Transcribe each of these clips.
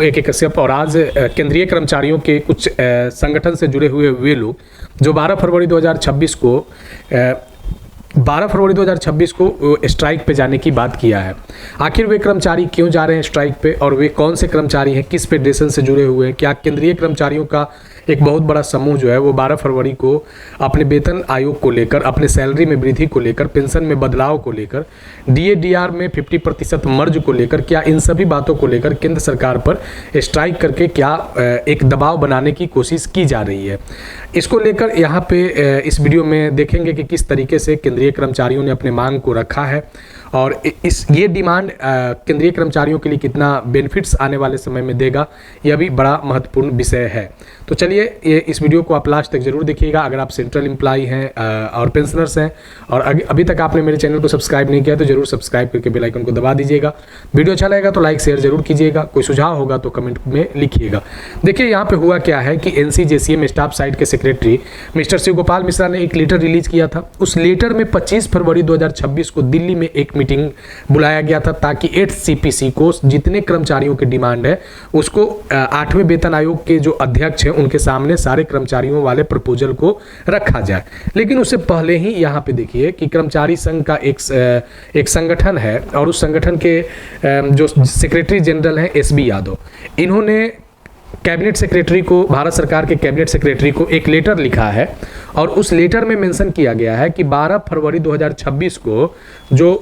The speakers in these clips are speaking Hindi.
एक कश्यप और आज केंद्रीय कर्मचारियों के कुछ संगठन से जुड़े हुए वे लोग जो 12 फरवरी 2026 को स्ट्राइक पे जाने की बात किया है। आखिर वे कर्मचारी क्यों जा रहे हैं स्ट्राइक पे और वे कौन से कर्मचारी हैं, किस फेडरेशन से जुड़े हुए हैं? क्या केंद्रीय कर्मचारियों का एक बहुत बड़ा समूह जो है वो 12 फरवरी को अपने वेतन आयोग को लेकर, अपने सैलरी में वृद्धि को लेकर, पेंशन में बदलाव को लेकर, DA/DR में 50% मर्ज को लेकर, क्या इन सभी बातों को लेकर केंद्र सरकार पर स्ट्राइक करके क्या एक दबाव बनाने की कोशिश की जा रही है? इसको लेकर यहाँ पे इस वीडियो में देखेंगे कि किस तरीके से केंद्रीय कर्मचारियों ने अपने मांग को रखा है और ये डिमांड केंद्रीय कर्मचारियों के लिए कितना बेनिफिट्स आने वाले समय में देगा, यह भी बड़ा महत्वपूर्ण विषय है। तो चलिए इस वीडियो को आप लास्ट तक जरूर देखिएगा। अगर आप सेंट्रल एम्प्लॉई हैं और पेंशनर्स हैं और अभी तक आपने मेरे चैनल को सब्सक्राइब नहीं किया तो जरूर सब्सक्राइब करके बेल आइकन को दबा दीजिएगा। वीडियो अच्छा लगेगा तो लाइक शेयर जरूर कीजिएगा। कोई सुझाव होगा तो कमेंट में लिखिएगा। देखिए यहाँ पे हुआ क्या है कि NCJCM स्टाफ साइट के सेक्रेटरी मिस्टर शिव गोपाल मिश्रा ने एक लेटर रिलीज किया था। उस लेटर में 25 फरवरी 2026 को दिल्ली में एक मीटिंग बुलाया गया था ताकि 8CPC को जितने कर्मचारियों की डिमांड है उसको 8वें वेतन आयोग के जो अध्यक्ष हैं उनके सामने सारे कर्मचारियों वाले प्रपोजल को रखा जाए। लेकिन उससे पहले ही यहाँ पे देखिए कि कर्मचारी संघ का एक संगठन है और उस संगठन के जो सेक्रेटरी जनरल हैं SB यादव, इन्होंने कैबिनेट सेक्रेटरी को, भारत सरकार के कैबिनेट सेक्रेटरी को एक लेटर लिखा है और उस लेटर में मेंशन किया गया है कि 12 फरवरी 2026 को जो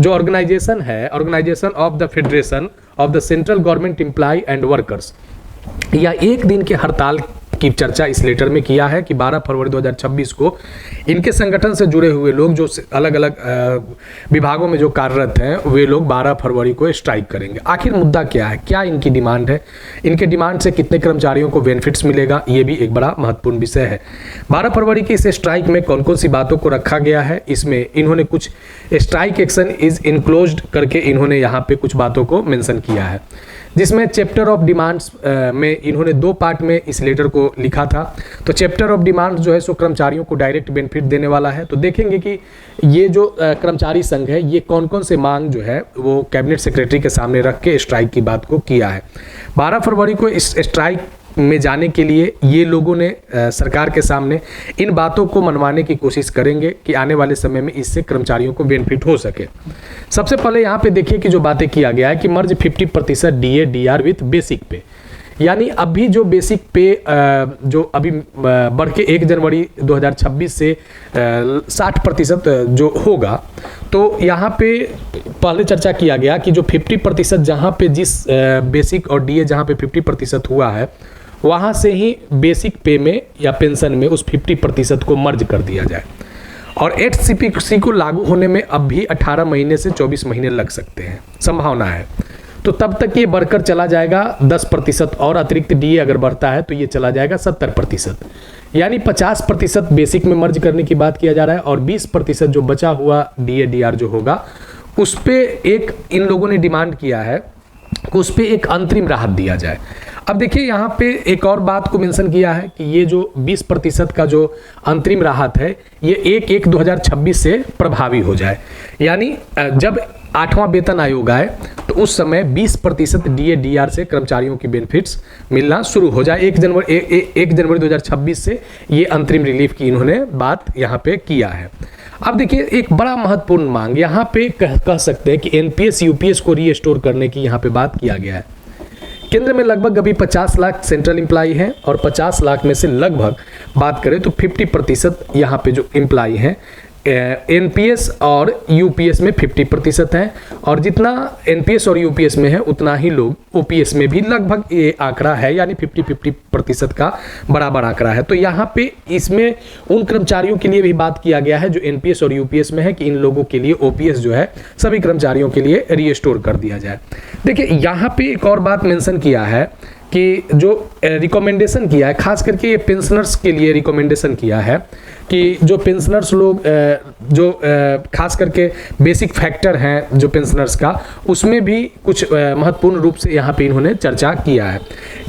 ऑर्गेनाइजेशन है, organisation of the federation of the central government employ and workers, या एक दिन के हड़ताल की चर्चा इस लेटर में किया है कि 12 फरवरी 2026 को इनके संगठन से जुड़े हुए लोग जो अलग अलग विभागों में जो कार्यरत हैं वे लोग 12 फरवरी को स्ट्राइक करेंगे। आखिर मुद्दा क्या है, क्या इनकी डिमांड है, इनके डिमांड से कितने कर्मचारियों को बेनिफिट्स मिलेगा, ये भी एक बड़ा महत्वपूर्ण विषय है। 12 फरवरी की इस स्ट्राइक में कौन कौन सी बातों को रखा गया है, इसमें इन्होंने कुछ स्ट्राइक एक्शन इज इनक्लोज्ड करके इन्होंने यहाँ पे कुछ बातों को मेंशन किया है, जिसमें चैप्टर ऑफ डिमांड्स में इन्होंने 2 पार्ट में इस लेटर को लिखा था। तो चैप्टर ऑफ डिमांड्स जो है सो कर्मचारियों को डायरेक्ट बेनिफिट देने वाला है। तो देखेंगे कि ये जो कर्मचारी संघ है ये कौन कौन से मांग जो है वो कैबिनेट सेक्रेटरी के सामने रख के स्ट्राइक की बात को किया है। 12 फरवरी को इस स्ट्राइक में जाने के लिए ये लोगों ने सरकार के सामने इन बातों को मनवाने की कोशिश करेंगे कि आने वाले समय में इससे कर्मचारियों को बेनिफिट हो सके। सबसे पहले यहाँ पे देखिए कि जो बातें किया गया है कि मर्ज 50% DA/DR विथ बेसिक पे, यानी अभी जो बेसिक पे जो अभी बढ़ के 1 जनवरी 2026 से 60% जो होगा, तो यहाँ पे पहले चर्चा किया गया कि जो 50% जहाँ पे जिस बेसिक और DA जहाँ पे 50% हुआ है वहाँ से ही बेसिक पे में या पेंशन में उस 50% को मर्ज कर दिया जाए। और 8CPC को लागू होने में अब भी 18 महीने से 24 महीने लग सकते हैं, संभावना है। तो तब तक ये बढ़कर चला जाएगा 10% और अतिरिक्त DA अगर बढ़ता है तो ये चला जाएगा 70%, यानी 50% बेसिक में मर्ज करने की बात किया जा रहा है और 20% जो बचा हुआ DA/DR जो होगा उस पे एक इन लोगों ने डिमांड किया है कि उस पे एक अंतरिम राहत दिया जाए। अब देखिए यहाँ पे एक और बात को मेंशन किया है कि ये जो 20% का जो अंतरिम राहत है ये 1/1/2026 से प्रभावी हो जाए, यानी जब 8वां वेतन आयोग आए तो उस समय 20% DA/DR से कर्मचारियों की बेनिफिट्स मिलना शुरू हो जाए। 1 जनवरी 2026 से ये अंतरिम रिलीफ की इन्होंने बात यहाँ पे किया है। अब देखिए एक बड़ा महत्वपूर्ण मांग यहाँ पे कह सकते हैं कि NPS UPS को रीस्टोर करने की यहाँ पे बात किया गया है। केंद्र में लगभग अभी 50 लाख सेंट्रल एम्प्लॉई हैं और 50 लाख में से लगभग बात करें तो 50% यहाँ पे जो एम्प्लॉई हैं NPS और UPS में 50% हैं और जितना NPS और UPS में है उतना ही लोग OPS में भी लगभग ये आंकड़ा है, यानी 50% का बराबर आंकड़ा है। तो यहाँ पे इसमें उन कर्मचारियों के लिए भी बात किया गया है जो NPS और UPS में है कि इन लोगों के लिए OPS जो है सभी कर्मचारियों के लिए रीस्टोर कर दिया जाए। देखिए यहाँ पे एक और बात मेंशन किया है कि जो रिकमेंडेशन किया है, खास करके ये पेंशनर्स के लिए रिकमेंडेशन किया है कि जो पेंशनर्स लोग जो खास करके बेसिक फैक्टर हैं जो पेंशनर्स का, उसमें भी कुछ महत्वपूर्ण रूप से यहाँ पे इन्होंने चर्चा किया है।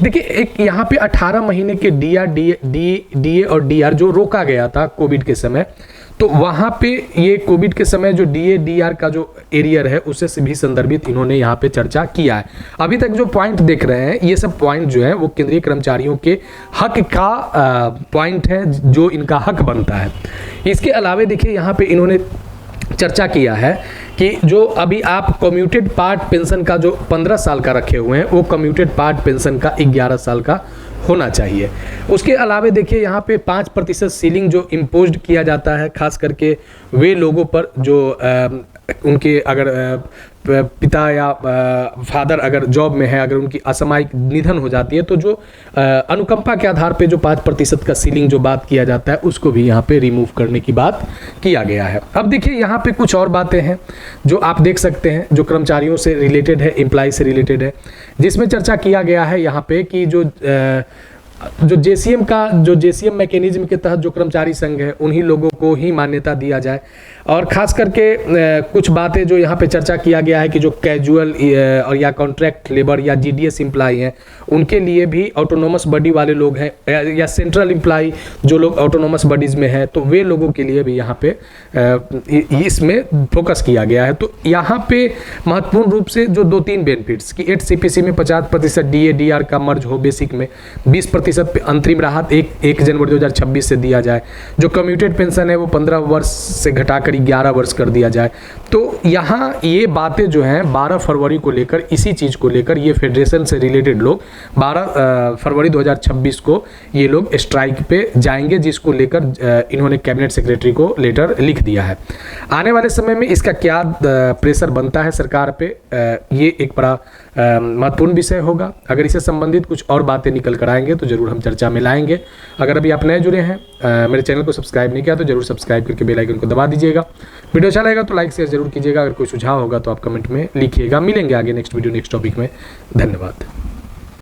देखिए एक यहाँ पे 18 महीने के DA और DR जो रोका गया था कोविड के समय, तो वहाँ पे ये कोविड के समय जो DA/DR का जो एरियर है उससे भी संदर्भित इन्होंने यहाँ पे चर्चा किया है। अभी तक जो पॉइंट देख रहे हैं ये सब पॉइंट जो है वो केंद्रीय कर्मचारियों के हक का पॉइंट है, जो इनका हक बनता है। इसके अलावा देखिए यहाँ पे इन्होंने चर्चा किया है कि जो अभी आप कम्यूटेड पार्ट पेंशन का जो 15 साल का रखे हुए हैं वो कम्यूटेड पार्ट पेंशन का 11 साल का होना चाहिए। उसके अलावा देखिए यहाँ पे 5% सीलिंग जो इम्पोज्ड किया जाता है, खास करके वे लोगों पर जो उनके अगर पिता या फादर अगर जॉब में है, अगर उनकी असामयिक निधन हो जाती है तो जो अनुकंपा के आधार पे जो 5% का सीलिंग जो बात किया जाता है उसको भी यहाँ पे रिमूव करने की बात किया गया है। अब देखिए यहाँ पे कुछ और बातें हैं जो आप देख सकते हैं जो कर्मचारियों से रिलेटेड है, एम्प्लॉय से रिलेटेड है, जिसमें चर्चा किया गया है यहाँ पे कि जो JCM मैकेनिज्म के तहत जो कर्मचारी संघ है उन्हीं लोगों को ही मान्यता दिया जाए। और खास करके कुछ बातें जो यहाँ पे चर्चा किया गया है कि जो कैजुअल और या कॉन्ट्रैक्ट लेबर या GDS एम्प्लॉय हैं उनके लिए भी ऑटोनोमस बॉडी वाले लोग हैं या सेंट्रल एम्प्लॉय जो लोग ऑटोनोमस बॉडीज में हैं तो वे लोगों के लिए भी यहाँ पे इसमें फोकस किया गया है। तो यहाँ पे महत्वपूर्ण रूप से जो 2-3 बेनिफिट्स कि 8 CPC में 50% DA/DR का मर्ज हो, बेसिक में 20% पे अंतरिम राहत 1 जनवरी 2026 से दिया जाए, जो कम्यूटेड पेंशन है वो 15 वर्ष से घटाकर 11 वर्ष कर दिया जाए। तो यहाँ ये बातें जो हैं 12 फरवरी को लेकर इसी चीज़ को लेकर ये फेडरेशन से रिलेटेड लोग 12 फरवरी 2026 को ये लोग स्ट्राइक पे जाएंगे, जिसको लेकर इन्होंने कैबिनेट सेक्रेटरी को लेटर लिख दिया है। आने वाले समय में इसका क्या प्रेशर बनता है सरकार पे, ये एक बड़ा महत्वपूर्ण विषय होगा। अगर इससे संबंधित कुछ और बातें निकल कर आएंगे तो जरूर हम चर्चा में लाएंगे। अगर अभी आप नए जुड़े हैं, मेरे चैनल को सब्सक्राइब नहीं किया तो जरूर सब्सक्राइब करके बेल आइकन को दबा दीजिएगा। वीडियो अच्छा लगेगा तो लाइक शेयर जरूर कीजिएगा। अगर कोई सुझाव होगा तो आप कमेंट में लिखिएगा। मिलेंगे आगे नेक्स्ट वीडियो नेक्स्ट टॉपिक में। धन्यवाद।